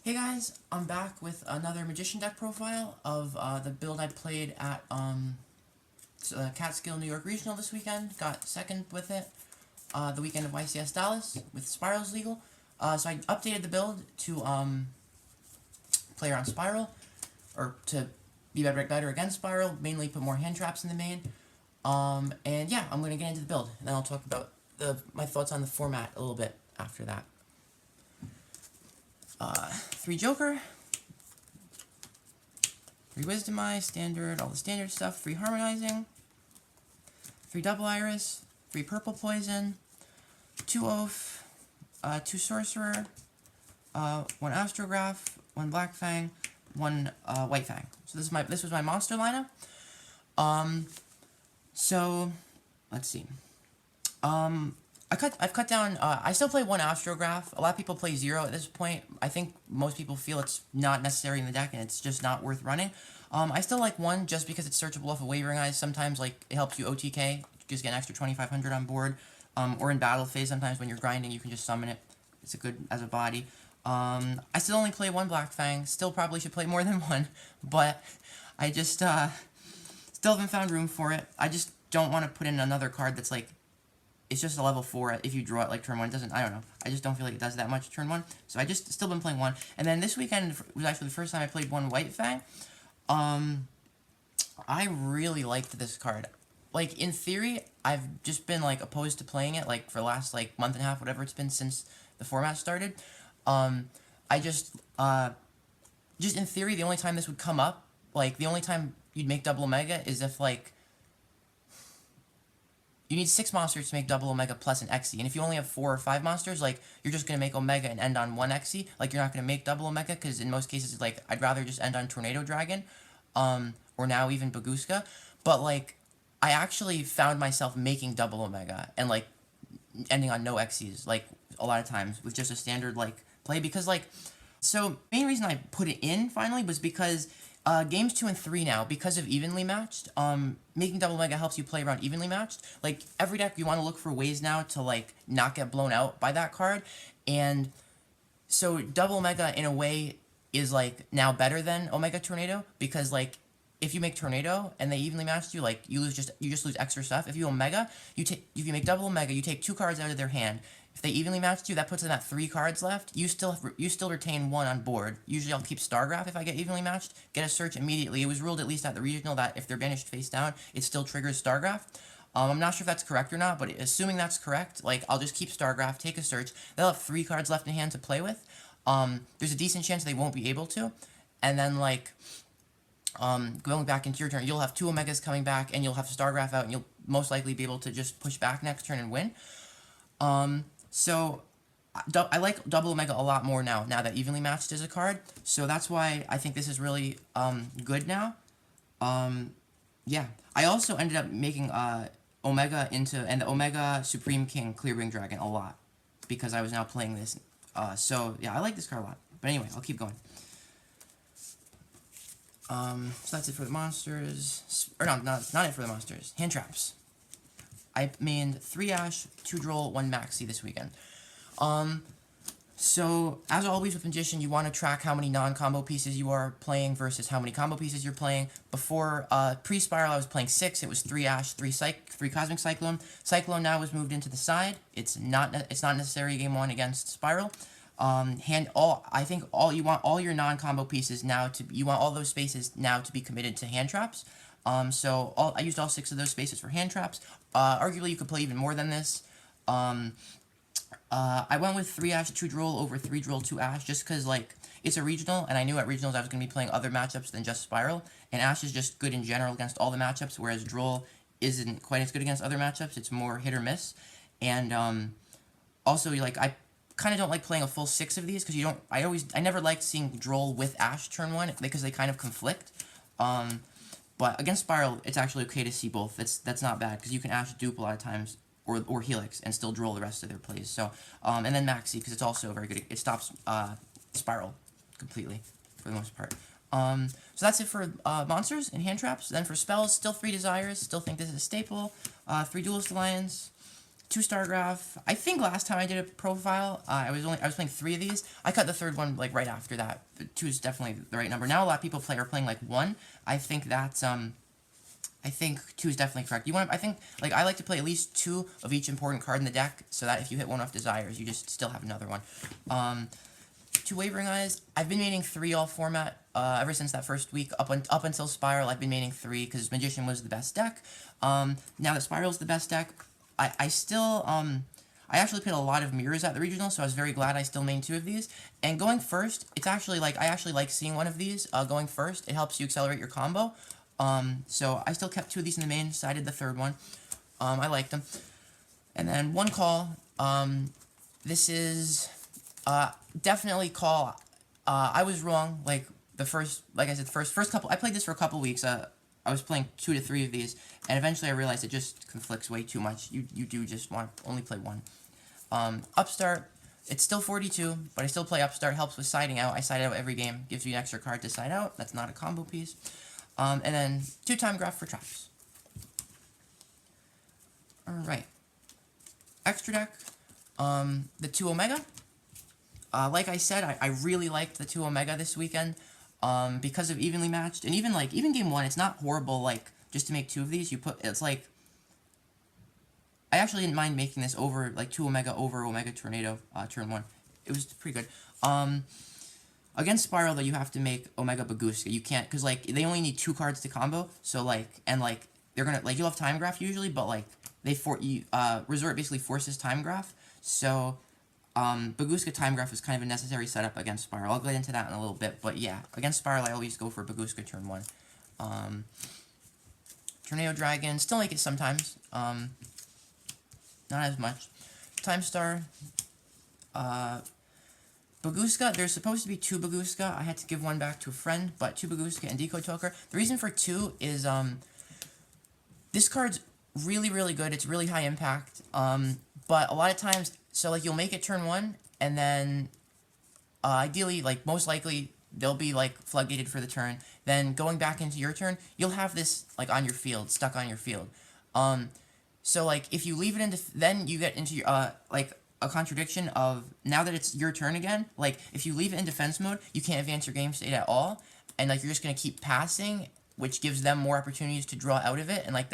Hey guys, I'm back with another Magician deck profile of the build I played at Catskill New York Regional this weekend. Got second with it the weekend of YCS Dallas with Spiral's legal. So I updated the build to play around Spiral, or to be better against Spiral, mainly put more hand traps in the main. And yeah, I'm going to get into the build, and then I'll talk about my thoughts on the format a little bit after that. 3 Joker, 3 Wisdom Eye, standard, all the standard stuff, 3 Harmonizing, 3 Double Iris, 3 Purple Poison, 2 Oath, 2 Sorcerer, 1 Astrograph, 1 Black Fang, 1 White Fang. So this was my monster lineup. So let's see. I've cut down, I still play 1 Astrograph. A lot of people play 0 at this point. I think most people feel it's not necessary in the deck and it's just not worth running. I still like 1 just because it's searchable off of Wavering Eyes. Sometimes, like, it helps you OTK, just get an extra 2,500 on board. Or in battle phase, sometimes when you're grinding, you can just summon it. It's a good as a body. I still only play 1 Black Fang. Still probably should play more than 1, but I just, still haven't found room for it. I just don't want to put in another card that's, like, it's just a level 4 if you draw it like turn 1. It doesn't, I don't know. I just don't feel like it does that much turn 1. So I just still been playing 1. And then this weekend was actually the first time I played 1 White Fang. I really liked this card. Like, in theory, I've just been, like, opposed to playing it, like, for the last, like, month and a half, whatever it's been since the format started. I just in theory, the only time this would come up, like, the only time you'd make double Omega is if, like, you need 6 monsters to make double Omega plus an Xe, and if you only have 4 or 5 monsters, like, you're just going to make Omega and end on 1 Xe. Like, you're not going to make double Omega, because in most cases, like, I'd rather just end on Tornado Dragon, or now even Babushka. But, like, I actually found myself making double Omega, and, like, ending on no Xes, like, a lot of times, with just a standard, like, play, because, like, so, main reason I put it in, finally, was because games 2 and 3 now, because of evenly matched, making double Omega helps you play around evenly matched. Like, every deck, you want to look for ways now to, like, not get blown out by that card, and so double Omega, in a way, is, like, now better than Omega Tornado, because, like, if you make Tornado, and they evenly matched you, like, you just lose extra stuff. If you Omega, if you make double Omega, you take 2 cards out of their hand. If they evenly matched you, that puts them at 3 cards left. You still retain 1 on board. Usually I'll keep Stargraph if I get evenly matched. Get a search immediately. It was ruled, at least at the regional, that if they're banished face down, it still triggers Stargraph. I'm not sure if that's correct or not, but assuming that's correct, like, I'll just keep Stargraph, take a search. They'll have 3 cards left in hand to play with. There's a decent chance they won't be able to. And then, like, going back into your turn, you'll have 2 Omegas coming back, and you'll have Stargraph out, and you'll most likely be able to just push back next turn and win. So, I like double Omega a lot more now that evenly matched is a card. So that's why I think this is really, good now. Yeah. I also ended up making, Omega and the Omega Supreme King Clearwing Dragon a lot, because I was now playing this. So, yeah, I like this card a lot. But anyway, I'll keep going. So that's it for the monsters. Or no, not it for the monsters. Hand traps. I mained 3 Ash, 2 Droll, 1 Maxi this weekend. So, as always with Magician, you want to track how many non-combo pieces you are playing versus how many combo pieces you're playing. Before, pre-Spiral, I was playing 6. It was 3 Ash, 3 Cosmic Cyclone. Cyclone now was moved into the side. It's not necessary game 1 against Spiral. I think you want all your non-combo pieces now you want all those spaces now to be committed to hand traps. So I used all 6 of those spaces for hand traps. Arguably, you could play even more than this. I went with 3 Ash, 2 Droll over 3 Droll, 2 Ash, just because, like, it's a regional, and I knew at regionals I was going to be playing other matchups than just Spiral, and Ash is just good in general against all the matchups, whereas Droll isn't quite as good against other matchups. It's more hit or miss. And, also, like, I kind of don't like playing a full 6 of these, because I never liked seeing Droll with Ash turn 1, because they kind of conflict. But against Spiral, it's actually okay to see both. That's not bad, because you can Ash dupe a lot of times, or Helix, and still Droll the rest of their plays. So, and then Maxi, because it's also very good. It stops Spiral completely, for the most part. So that's it for monsters and hand traps. Then for spells, still 3 Desires. Still think this is a staple. 3 Duelist Alliance. 2-star graph. I think last time I did a profile, I was playing 3 of these. I cut the third one like right after that. But 2 is definitely the right number. Now a lot of people are playing like 1. I think that's I think 2 is definitely correct. I think like I like to play at least 2 of each important card in the deck, so that if you hit one off desires, you just still have another one. 2 Wavering Eyes. I've been maining 3 all format ever since that first week up until Spiral. I've been maining 3 because Magician was the best deck. Now that Spiral's the best deck, I still I actually played a lot of mirrors at the regional, so I was very glad I still main 2 of these. And going first, it's actually like I actually like seeing one of these going first. It helps you accelerate your combo. So I still kept 2 of these in the main, decided the third one. I liked them. And then 1 Call. This is definitely Call. I was wrong. Like I said, first couple. I played this for a couple weeks. I was playing 2 to 3 of these, and eventually I realized it just conflicts way too much. You do just want to only play 1. Upstart. It's still 42, but I still play Upstart. Helps with siding out. I side out every game. Gives you an extra card to side out. That's not a combo piece. And then 2 Time Graph for traps. Alright. Extra deck. The 2 Omega. Like I said, I really liked the 2 Omega this weekend. Because of evenly matched. And even game 1, it's not horrible, like, just to make 2 of these. It's like, I actually didn't mind making this over, like, 2 Omega over Omega Tornado, turn 1. It was pretty good. Against Spiral, though, you have to make Omega Babushka. You can't, because, like, they only need 2 cards to combo, so, like, and, like, they're gonna, like, you'll have Time Graph usually, but, like, Resort basically forces Time Graph, so, Babushka Time Graph is kind of a necessary setup against Spiral. I'll get into that in a little bit, but yeah, against Spiral, I always go for Babushka turn 1. Tornado Dragon, still make it sometimes, not as much. Time Star, Babushka, there's supposed to be 2 Babushka. I had to give 1 back to a friend, but 2 Babushka and Decode Talker. The reason for 2 is, this card's really, really good. It's really high impact, but a lot of times, so, like, you'll make it turn 1, and then, ideally, like, most likely, they'll be, like, floodgated for the turn. Then, going back into your turn, you'll have this, like, on your field, stuck on your field. So, like, if you leave it into, then you get into your, like, a contradiction of, now that it's your turn again, like, if you leave it in defense mode, you can't advance your game state at all, and, like, you're just gonna keep passing, which gives them more opportunities to draw out of it, and, like,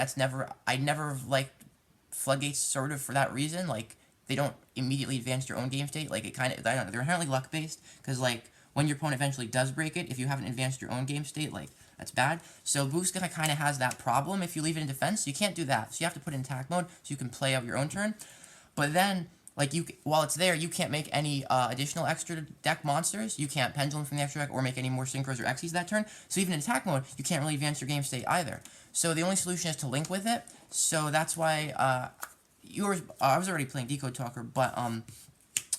I never liked floodgates sort of for that reason, like, they don't immediately advance your own game state, like, it kind of, I don't know, they're inherently luck-based, because, like, when your opponent eventually does break it, if you haven't advanced your own game state, like, that's bad. So Babushka kind of has that problem if you leave it in defense, so you can't do that. So you have to put it in attack mode, so you can play out your own turn. But then, like, while it's there, you can't make any additional extra deck monsters. You can't pendulum from the extra deck or make any more synchros or Xyz that turn. So even in attack mode, you can't really advance your game state either. So the only solution is to link with it. So that's why, I was already playing Decode Talker, but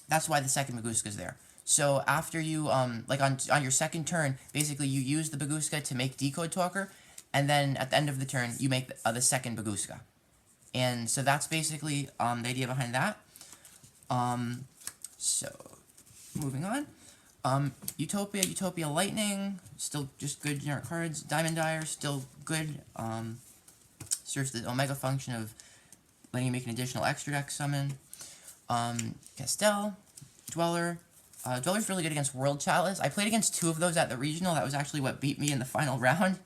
that's why the second Babushka is there. So after you, like on your second turn, basically you use the Babushka to make Decode Talker, and then at the end of the turn, you make the second Babushka. And so that's basically the idea behind that. So, moving on. Utopia Lightning, still just good generic cards. Diamond Dyer, still good. Serves the Omega function of letting you make an additional extra deck summon. Catskill, Dweller. Dweller's really good against World Chalice. I played against 2 of those at the regional. That was actually what beat me in the final round.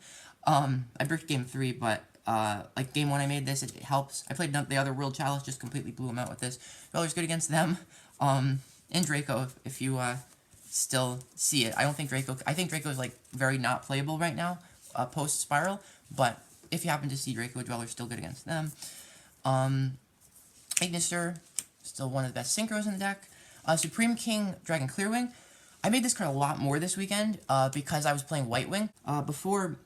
I bricked game 3, but like game 1 I made this, it helps. I played the other World Chalice, just completely blew him out with this. Dweller's good against them. And Draco, if you still see it. I think Draco is like very not playable right now, post-Spyral, but if you happen to see Draco, Dweller's still good against them. Ignister, still one of the best synchros in the deck. Supreme King Dragon Clearwing. I made this card a lot more this weekend because I was playing White Wing. Before,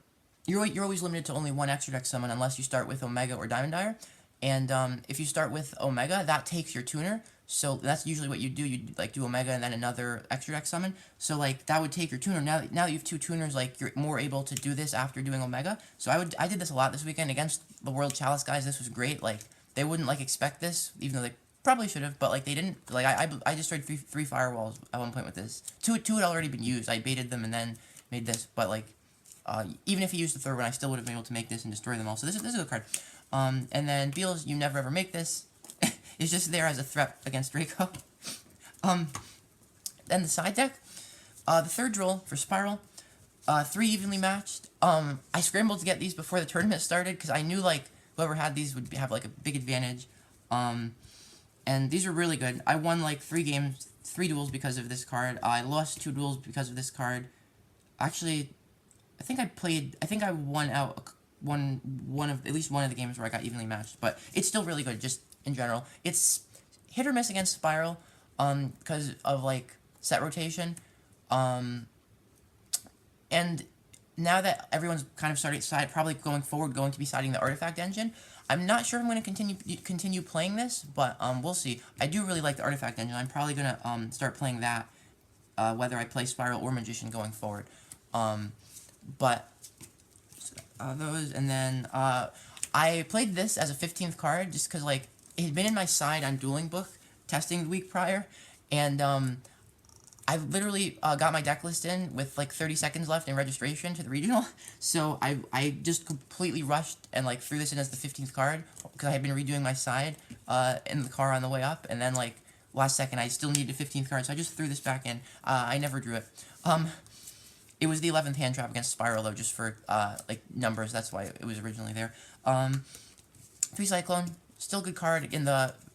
you're always limited to only 1 extra deck summon unless you start with Omega or Diamond Dyer. And if you start with Omega, that takes your tuner. So that's usually what you do. You like do Omega and then another extra deck summon. So like that would take your tuner. Now that you have 2 tuners, like you're more able to do this after doing Omega. So I did this a lot this weekend against the World Chalice guys. This was great. Like they wouldn't like expect this, even though they probably should have, but like they didn't. Like I destroyed three firewalls at one point with this. Two had already been used. I baited them and then made this. But like, even if he used the third one, I still would have been able to make this and destroy them all. So this is a good card. And then Beals, you never ever make this. is just there as a threat against Draco. Then the side deck, the third roll for Spyral, 3 evenly matched. I scrambled to get these before the tournament started because I knew like whoever had these would have like a big advantage. And these are really good. I won like 3 games, 3 duels because of this card. I lost 2 duels because of this card. Actually, I think I won out at least one of the games where I got evenly matched. But it's still really good, just in general. It's hit or miss against Spyral, because of like set rotation. And now that everyone's kind of probably going forward, going to be siding the Artifact engine. I'm not sure if I'm going to continue playing this, but we'll see. I do really like the Artifact engine. I'm probably going to start playing that, whether I play Spyral or Magician going forward. But those, and then I played this as a 15th card just because like it had been in my side on Dueling Book testing the week prior, and I literally got my deck list in with like 30 seconds left in registration to the regional, so I just completely rushed and like threw this in as the 15th card because I had been redoing my side in the car on the way up, and then like last second I still needed a 15th card, so I just threw this back in. I never drew it. It was the 11th hand trap against Spyral though, just for like numbers. That's why it was originally there. 3 Cyclone, still good card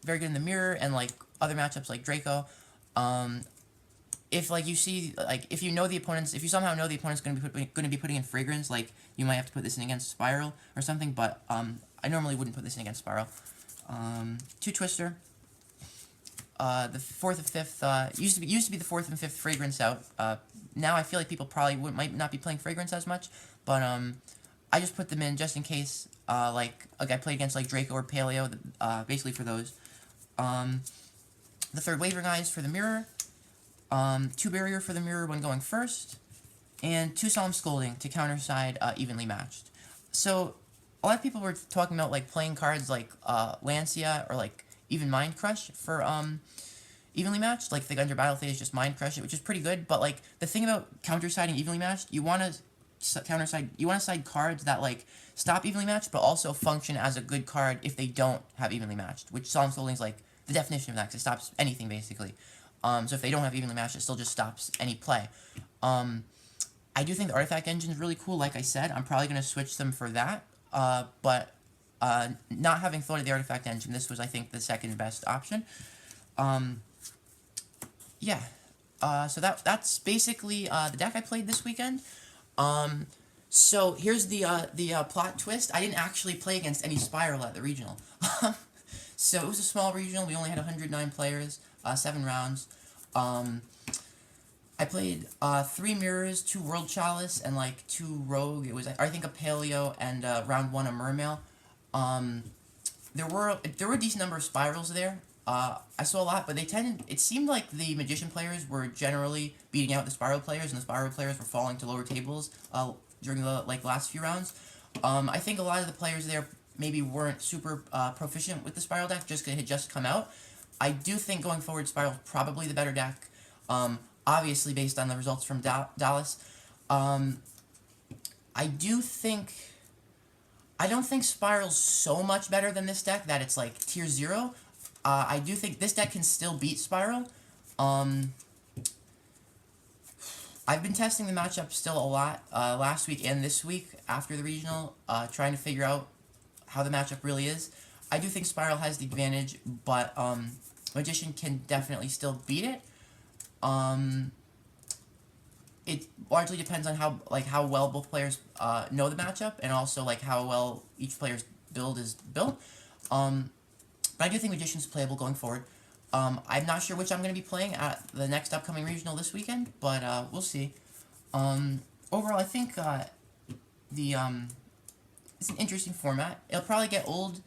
very good in the mirror and like other matchups like Draco. If like you see like if you somehow know the opponent's going to be putting in Fragrance, like you might have to put this in against Spyral or something. But I normally wouldn't put this in against Spyral. 2 Twister. The 4th and 5th used to be the 4th and 5th Fragrance out. Now I feel like people probably might not be playing Fragrance as much, but I just put them in just in case. Like I played against like Draco or Paleo, basically for those. The 3rd Wavering Eyes for the mirror. 2 Barrier for the mirror when going first, and 2 Solemn Scolding to Counterside evenly matched. So a lot of people were talking about like playing cards like Lancia or like even Mind Crush for evenly matched. Like the Under Battle phase just Mind Crush it, which is pretty good. But like the thing about Countersiding evenly matched, you want to side cards that like stop evenly matched, but also function as a good card if they don't have evenly matched. Which Solemn Scolding is like the definition of that, 'cause it stops anything basically. So if they don't have evenly matched, it still just stops any play. I do think the Artifact engine is really cool. Like I said, I'm probably going to switch them for that. But not having thought of the Artifact engine, this was, I think, the second best option. Yeah. So that's basically the deck I played this weekend. So here's the plot twist. I didn't actually play against any Spyral at the regional. So it was a small regional. We only had 109 players, 7 rounds. I played 3 Mirrors, 2 World Chalice, and like 2 Rogue. It was, I think, a Paleo and round 1 a Mermail. There were a decent number of Spirals there. I saw a lot, but it seemed like the Magician players were generally beating out the Spyral players, and the Spyral players were falling to lower tables during the last few rounds. I think a lot of the players there maybe weren't super proficient with the Spyral deck just because it had just come out. I do think going forward, Spyral is probably the better deck, obviously based on the results from Dallas. I don't think Spiral's so much better than this deck that it's like tier 0. I do think this deck can still beat Spyral. I've been testing the matchup still a lot last week and this week after the regional, trying to figure out how the matchup really is. I do think Spyral has the advantage, but Magician can definitely still beat it. It largely depends on how well both players know the matchup, and also like how well each player's build is built. But I do think Magician's playable going forward. I'm not sure which I'm going to be playing at the next upcoming regional this weekend, but we'll see. Overall, I think it's an interesting format. It'll probably get old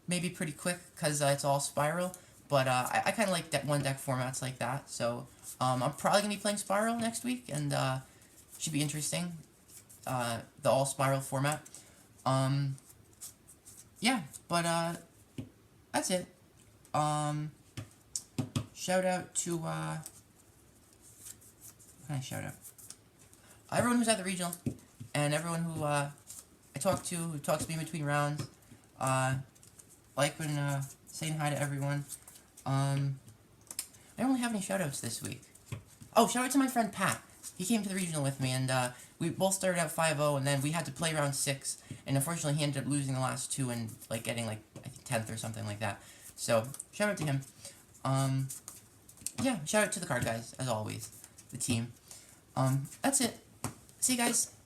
maybe pretty quick because it's all Spyral, but I kind of like one deck formats like that. So I'm probably going to be playing Spyral next week, and should be interesting. The all Spyral format. Yeah, but that's it. Shout out to what can I shout out? Everyone who's at the regional, and everyone who I talk to, who talks to me between rounds. Like when saying hi to everyone. I don't really have any shoutouts this week. Oh, shout out to my friend Pat. He came to the regional with me, and we both started out 5-0, and then we had to play round 6, and unfortunately he ended up losing the last 2 and like getting like I think 10th or something like that. So shout out to him. Yeah, shout out to the card guys as always, the team. That's it. See you guys.